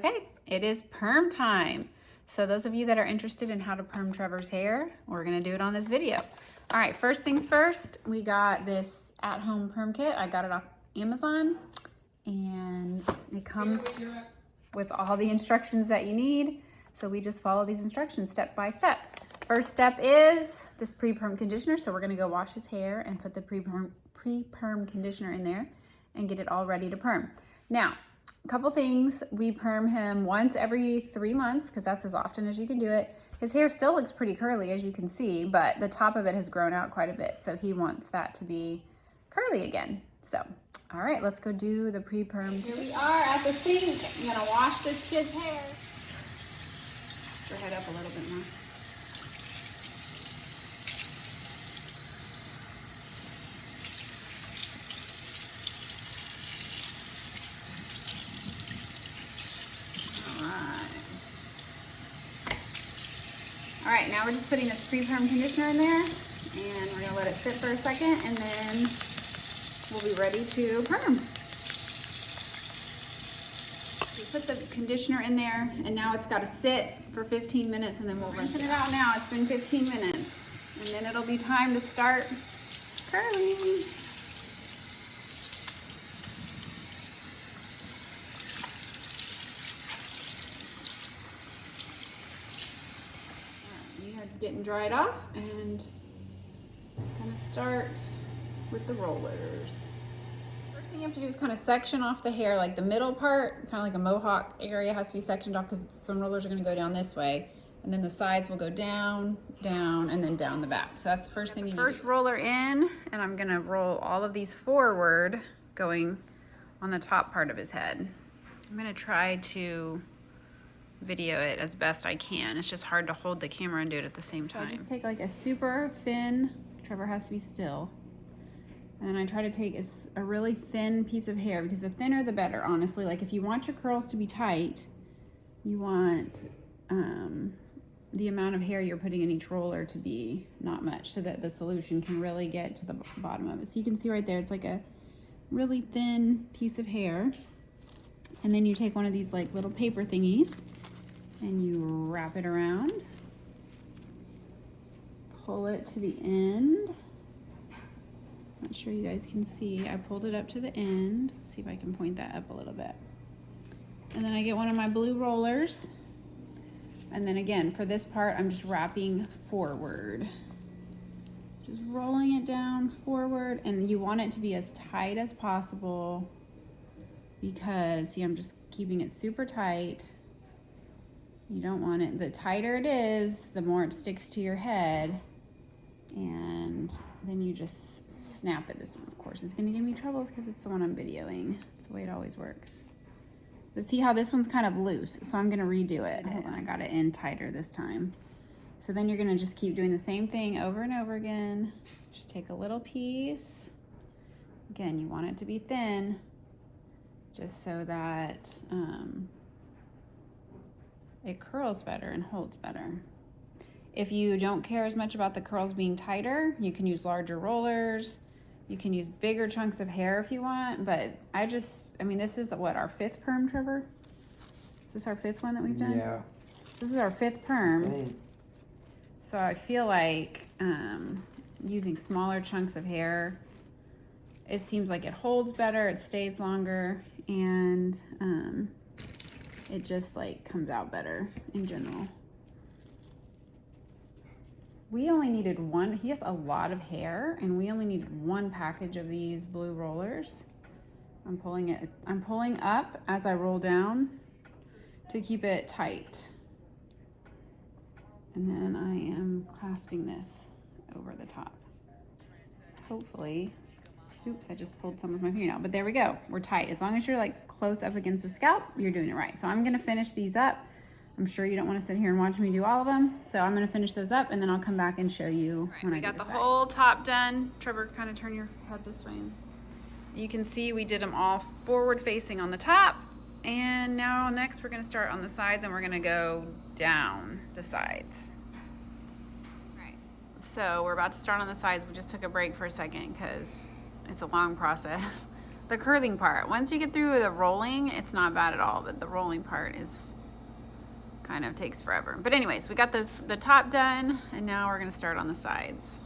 Okay, it is perm time. So those of you that are interested in how to perm Trevor's hair, we're gonna do it on this video. All right, first things first, we got this at-home perm kit. I got it off Amazon, and it comes with all the instructions that you need. So we just follow these instructions step by step. First step is this pre-perm conditioner. So we're gonna go wash his hair and put the pre-perm conditioner in there and get it all ready to perm. Now, a couple things, we perm him once every 3 months because that's as often as you can do it. His hair still looks pretty curly, as you can see, but the top of it has grown out quite a bit. So he wants that to be curly again. So, all right, let's go do the pre-perm. Here we are at the sink. I'm gonna wash this kid's hair. Lift your head up a little bit more. All right, now we're just putting this pre-perm conditioner in there, and we're gonna let it sit for a second, and then we'll be ready to perm. We put the conditioner in there, and now it's gotta sit for 15 minutes, and then we'll rinse it out now. It's been 15 minutes, and then it'll be time to start curling. Getting dried off, and gonna start with the rollers. First thing you have to do is kind of section off the hair, like the middle part, kind of like a mohawk area has to be sectioned off because some rollers are gonna go down this way, and then the sides will go down, down, and then down the back. So that's the first thing you need. First roller in, and I'm gonna roll all of these forward, going on the top part of his head. I'm gonna try to video it as best I can. It's just hard to hold the camera and do it at the same time. So I just take like a super thin, Trevor has to be still, and then I try to take a really thin piece of hair, because the thinner the better, honestly. Like if you want your curls to be tight, you want the amount of hair you're putting in each roller to be not much, so that the solution can really get to the bottom of it. So you can see right there, it's like a really thin piece of hair. And then you take one of these like little paper thingies, and you wrap it around, pull it to the end. Not sure you guys can see. I pulled it up to the end. Let's see if I can point that up a little bit. And then I get one of my blue rollers. And then again, for this part, I'm just wrapping forward. Just rolling it down forward. And you want it to be as tight as possible, because see, I'm just keeping it super tight. You don't want it, the tighter it is, the more it sticks to your head, and then you just snap it. This one, of course, it's gonna give me troubles because it's the one I'm videoing. It's the way it always works. But see how this one's kind of loose, so I'm gonna redo it. Hold on, I got it in tighter this time. So then you're gonna just keep doing the same thing over and over again. Just take a little piece. Again, you want it to be thin, just so that it curls better and holds better. If you don't care as much about the curls being tighter, you can use larger rollers. You can use bigger chunks of hair if you want, but I mean, this is what, our 5th perm, Trevor? Is this our 5th one that we've done? Yeah. This is our 5th perm. Dang. So I feel like using smaller chunks of hair, it seems like it holds better, it stays longer, and it just like comes out better in general. We only needed one. He has a lot of hair, and we only needed one package of these blue rollers. I'm pulling up as I roll down to keep it tight. And then I am clasping this over the top. Hopefully, oops, I just pulled some of my fingernail, but there we go. We're tight. As long as you're like close up against the scalp, you're doing it right. So I'm gonna finish these up. I'm sure you don't want to sit here and watch me do all of them. So I'm gonna finish those up, and then I'll come back and show you when I got the whole top done. Trevor, kind of turn your head this way. And you can see we did them all forward facing on the top. And now next we're gonna start on the sides, and we're gonna go down the sides. Right. So we're about to start on the sides. We just took a break for a second because it's a long process. the curling part. Once you get through the rolling, it's not bad at all, but the rolling part is kind of takes forever. But anyways, we got the top done, and now we're gonna start on the sides.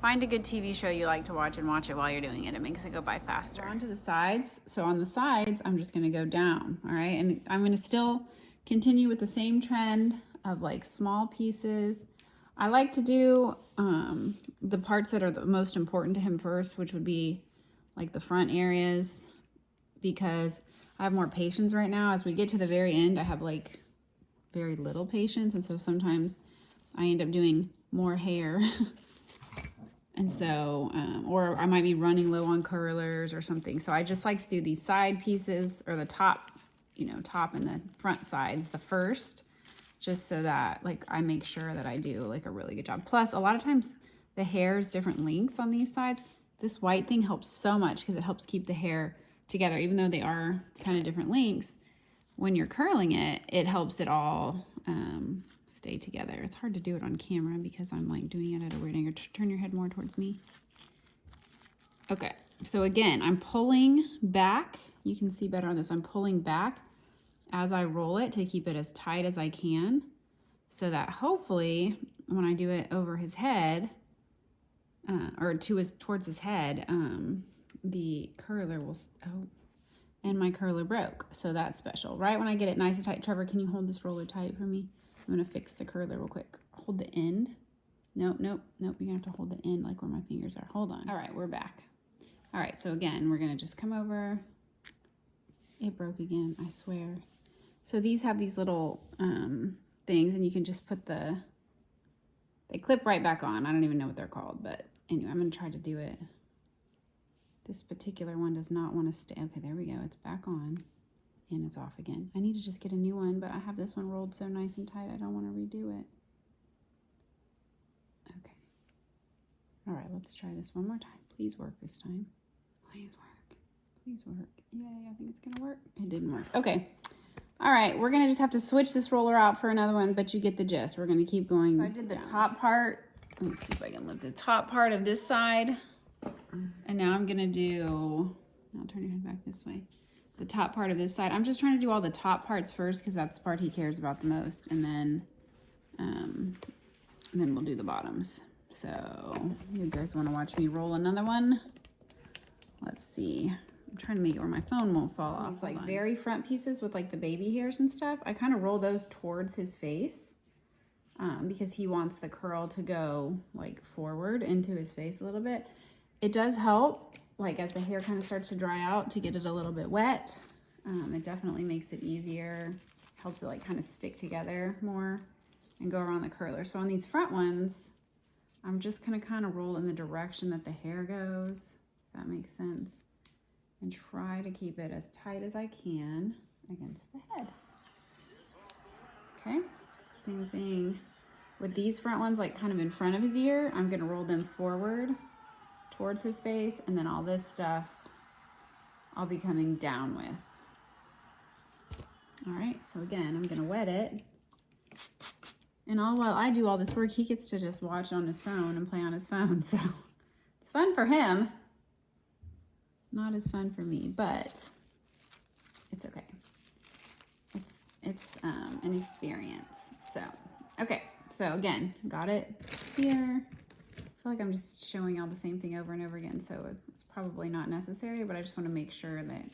Find a good TV show you like to watch and watch it while you're doing it. It makes it go by faster. We're on to the sides. So on the sides, I'm just gonna go down, all right? And I'm gonna still continue with the same trend of like small pieces. I like to do the parts that are the most important to him first, which would be like the front areas, because I have more patience right now. As we get to the very end, I have like very little patience. And so sometimes I end up doing more hair. And so, or I might be running low on curlers or something. So I just like to do these side pieces, or the top, you know, top and the front sides the first, just so that like I make sure that I do like a really good job. Plus, a lot of times the hair is different lengths on these sides. This white thing helps so much because it helps keep the hair together, even though they are kind of different lengths. When you're curling it, it helps it all stay together. It's hard to do it on camera because I'm like doing it at a weird angle. Turn your head more towards me. Okay, so again, I'm pulling back. You can see better on this. I'm pulling back as I roll it to keep it as tight as I can, so that hopefully when I do it over his head, or towards his head, the curler will, and my curler broke. So that's special. Right when I get it nice and tight. Trevor, can you hold this roller tight for me? I'm gonna fix the curler real quick. Hold the end. Nope, nope, nope. You're gonna have to hold the end like where my fingers are. Hold on. All right, we're back. All right, so again, we're gonna just come over. It broke again, I swear. So these have these little things, and you can just put they clip right back on. I don't even know what they're called, but anyway, I'm gonna try to do it. This particular one does not want to stay. Okay, there we go. It's back on, and it's off again. I need to just get a new one, but I have this one rolled so nice and tight, I don't want to redo it. Okay. All right, let's try this one more time. Please work this time. Please work. Please work. Yay, I think it's gonna work. It didn't work. Okay. All right, we're gonna just have to switch this roller out for another one, but you get the gist. We're gonna keep going. So I did the top part. Let's see if I can lift the top part of this side. And now I'm gonna do, I'll turn your head back this way. The top part of this side. I'm just trying to do all the top parts first because that's the part he cares about the most. And then we'll do the bottoms. So you guys wanna watch me roll another one? Let's see. I'm trying to make it where my phone won't fall off. It's like very front pieces with like the baby hairs and stuff. I kind of roll those towards his face because he wants the curl to go like forward into his face a little bit. It does help, like as the hair kind of starts to dry out, to get it a little bit wet. It definitely makes it easier, helps it like kind of stick together more and go around the curler. So on these front ones, I'm just gonna kind of roll in the direction that the hair goes, if that makes sense, and try to keep it as tight as I can against the head. Okay, same thing with these front ones, like kind of in front of his ear. I'm gonna roll them forward towards his face, and then all this stuff I'll be coming down with. All right, so again, I'm gonna wet it. And all while I do all this work, he gets to just watch on his phone and play on his phone. So it's fun for him. Not as fun for me, but it's okay. It's an experience. So, okay. So again, got it here. I feel like I'm just showing all the same thing over and over again, so it's probably not necessary, but I just want to make sure that,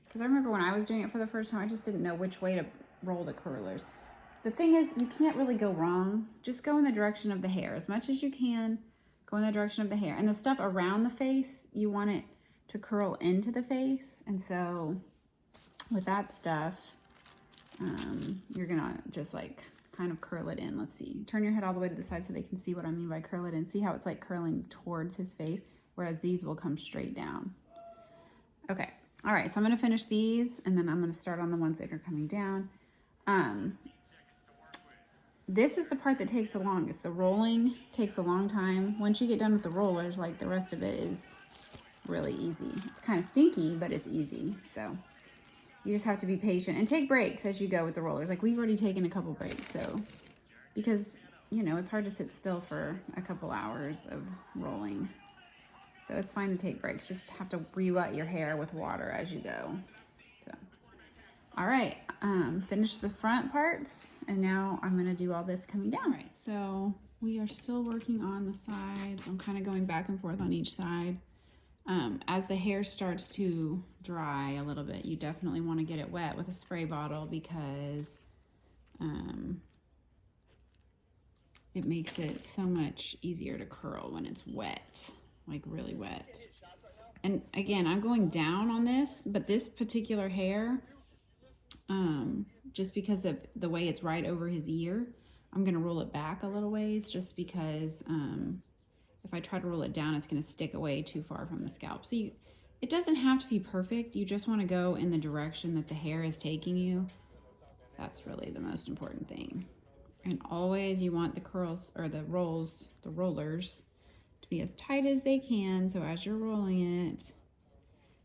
because I remember when I was doing it for the first time, I just didn't know which way to roll the curlers. The thing is, you can't really go wrong. Just go in the direction of the hair as much as you can. Go in the direction of the hair. And the stuff around the face, you want it to curl into the face. And so with that stuff, you're gonna just like kind of curl it in. Let's see. Turn your head all the way to the side so they can see what I mean by curl it in. See how it's like curling towards his face, whereas these will come straight down. Okay. All right. So I'm going to finish these, and then I'm going to start on the ones that are coming down. This is the part that takes the longest. The rolling takes a long time. Once you get done with the rollers, like the rest of it is really easy. It's kind of stinky, but it's easy. So you just have to be patient and take breaks as you go with the rollers. Like we've already taken a couple breaks. So because, you know, it's hard to sit still for a couple hours of rolling. So it's fine to take breaks. Just have to re-wet your hair with water as you go. So, all right, finish the front parts, and now I'm gonna do all this coming down. All right, so we are still working on the sides. I'm kind of going back and forth on each side. As the hair starts to dry a little bit, you definitely want to get it wet with a spray bottle because it makes it so much easier to curl when it's wet, like really wet. And again, I'm going down on this, but this particular hair, just because of the way it's right over his ear, I'm going to roll it back a little ways just because if I try to roll it down, it's going to stick away too far from the scalp. So it doesn't have to be perfect. You just want to go in the direction that the hair is taking you. That's really the most important thing. And always you want the curls or the rollers to be as tight as they can. So as you're rolling it,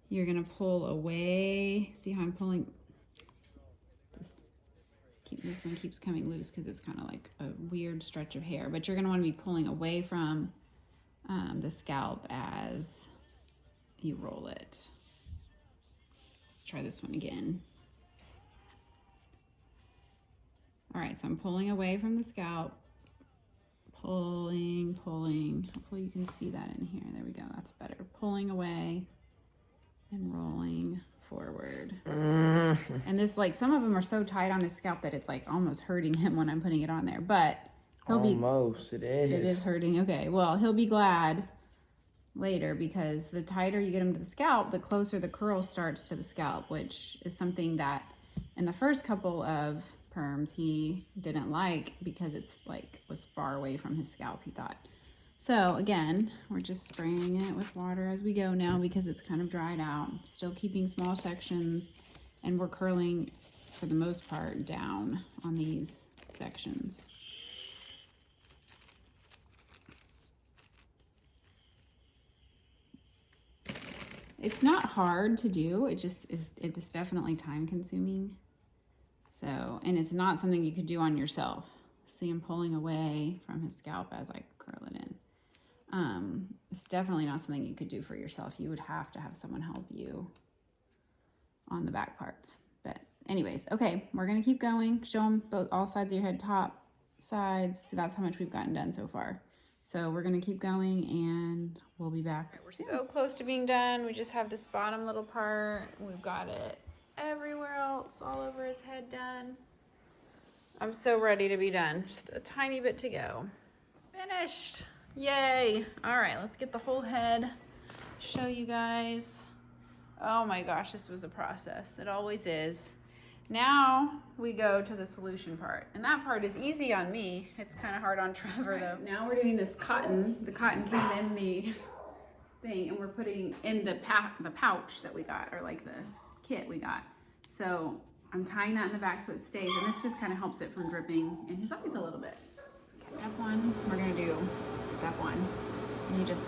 you're going to pull away. See how I'm pulling? This one keeps coming loose because it's kind of like a weird stretch of hair, but you're going to want to be pulling away from the scalp as you roll it. Let's try this one again. All right, so I'm pulling away from the scalp, pulling. Hopefully you can see that in here. There we go, that's better. Pulling away and rolling forward. And this, like, some of them are so tight on his scalp that it's like almost hurting him when I'm putting it on there, but it is. It is hurting. Okay, well, he'll be glad later because the tighter you get him to the scalp, the closer the curl starts to the scalp, which is something that in the first couple of perms he didn't like because it's like was far away from his scalp, he thought. So again, we're just spraying it with water as we go now because it's kind of dried out. Still keeping small sections, and we're curling for the most part down on these sections. It's not hard to do. It just is. It's definitely time consuming. So, and it's not something you could do on yourself. See him pulling away from his scalp as I curl it in. It's definitely not something you could do for yourself. You would have to have someone help you on the back parts. But anyways, okay, we're gonna keep going. Show them all sides of your head, top, sides. So that's how much we've gotten done so far. So we're gonna keep going and we'll be back. Right, we're so close to being done. We just have this bottom little part. We've got it everywhere else, all over his head done. I'm so ready to be done. Just a tiny bit to go. Finished. Yay. All right, let's get the whole head, show you guys. Oh my gosh, this was a process. It always is. Now we go to the solution part, and that part is easy on me. It's kind of hard on Trevor though. Now we're doing this cotton. The cotton came in the thing, and we're putting in the pouch that we got, or like the kit we got. So I'm tying that in the back so it stays, and this just kind of helps it from dripping in his eyes a little bit. Okay, step one, we're gonna do step one. And you just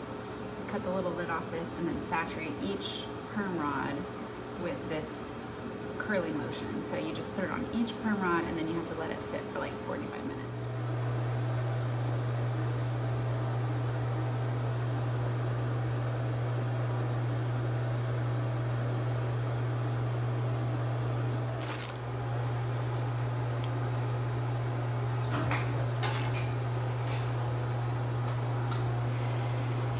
cut the little lid off this and then saturate each perm rod with this curling lotion. So you just put it on each perm rod and then you have to let it sit for like 45 minutes.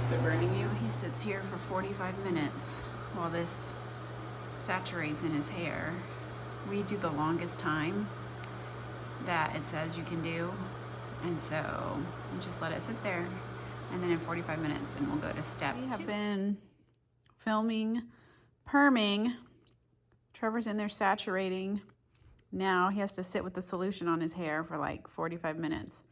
Is it burning you? He sits here for 45 minutes while this saturates in his hair. We do the longest time that it says you can do, and so you just let it sit there, and then in 45 minutes and we'll go to step two. We have been filming perming. Trevor's in there saturating. Now he has to sit with the solution on his hair for like 45 minutes.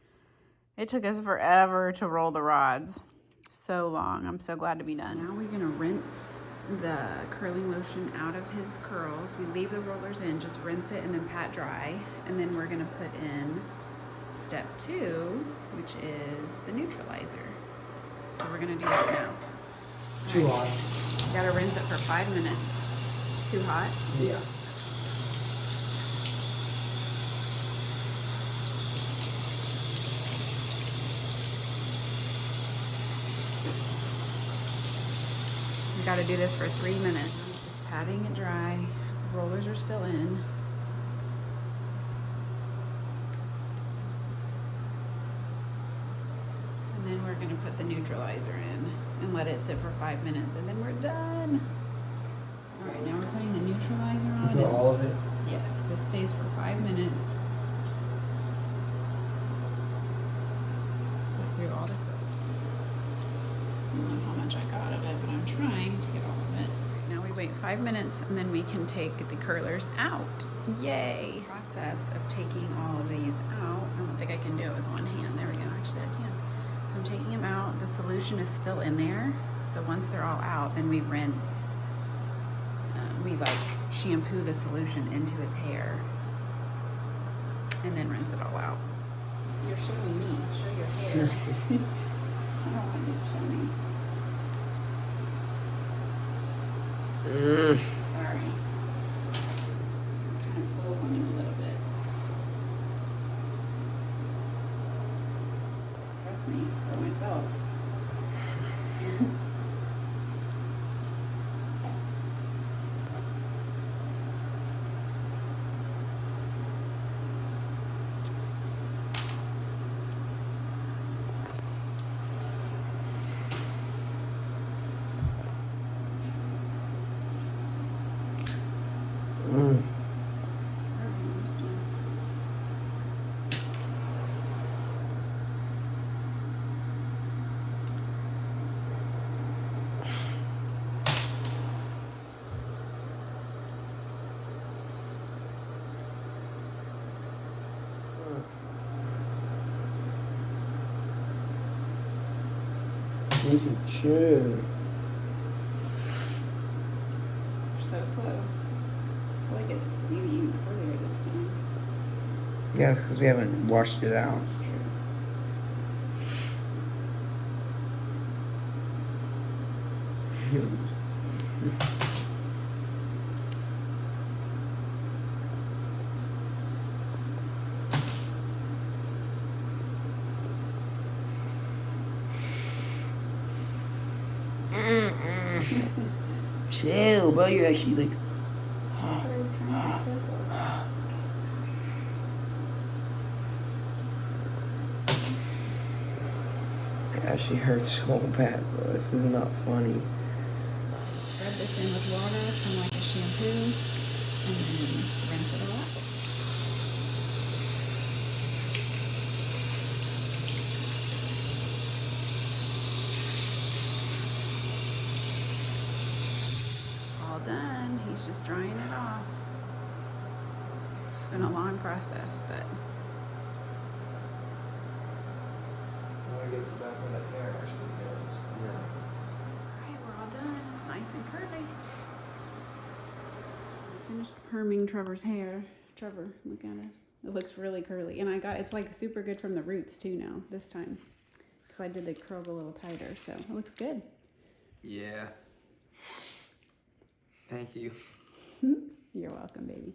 It took us forever to roll the rods. So long. I'm so glad to be done. Now we're gonna rinse the curling lotion out of his curls. We leave the rollers in, just rinse it and then pat dry. And then we're gonna put in step two, which is the neutralizer. So we're gonna do that now. Too hot. You gotta rinse it for 5 minutes. Too hot? Yeah. gotta do this for 3 minutes. I'm just patting it dry. Rollers are still in. And then we're gonna put the neutralizer in and let it sit for 5 minutes, and then we're done. All right, now we're putting the neutralizer on. For all of it? Yes, this stays for 5 minutes. Put through all the curls. I don't know how much I got of it, but I'm trying to get all of it. Now we wait 5 minutes, and then we can take the curlers out. Yay! Process of taking all of these out. I don't think I can do it with one hand. There we go. Actually, I can. So I'm taking them out. The solution is still in there. So once they're all out, then we rinse. We like shampoo the solution into his hair and then rinse it all out. You're showing me. Show your hair. I don't want you to show me. Sorry. Kind of pulls on him a little bit. Trust me, for myself. Need some chill. So close. I feel like it's maybe even further this time. Yeah, it's because we haven't washed it out. That's true. Chill, bro. You're actually like. It actually hurts so bad, bro. This is not funny. Rub this in with water, kind of like a shampoo, and then rinse it all out. All done. He's just drying it off. It's been a long process, but When I get to back when that hair actually goes. Yeah. alright, we're all done. It's nice and curly. I finished perming Trevor's hair. Trevor, look at us. It looks really curly. And it's like super good from the roots too now, this time. Because I did the curls a little tighter, so it looks good. Yeah. Thank you. You're welcome, baby.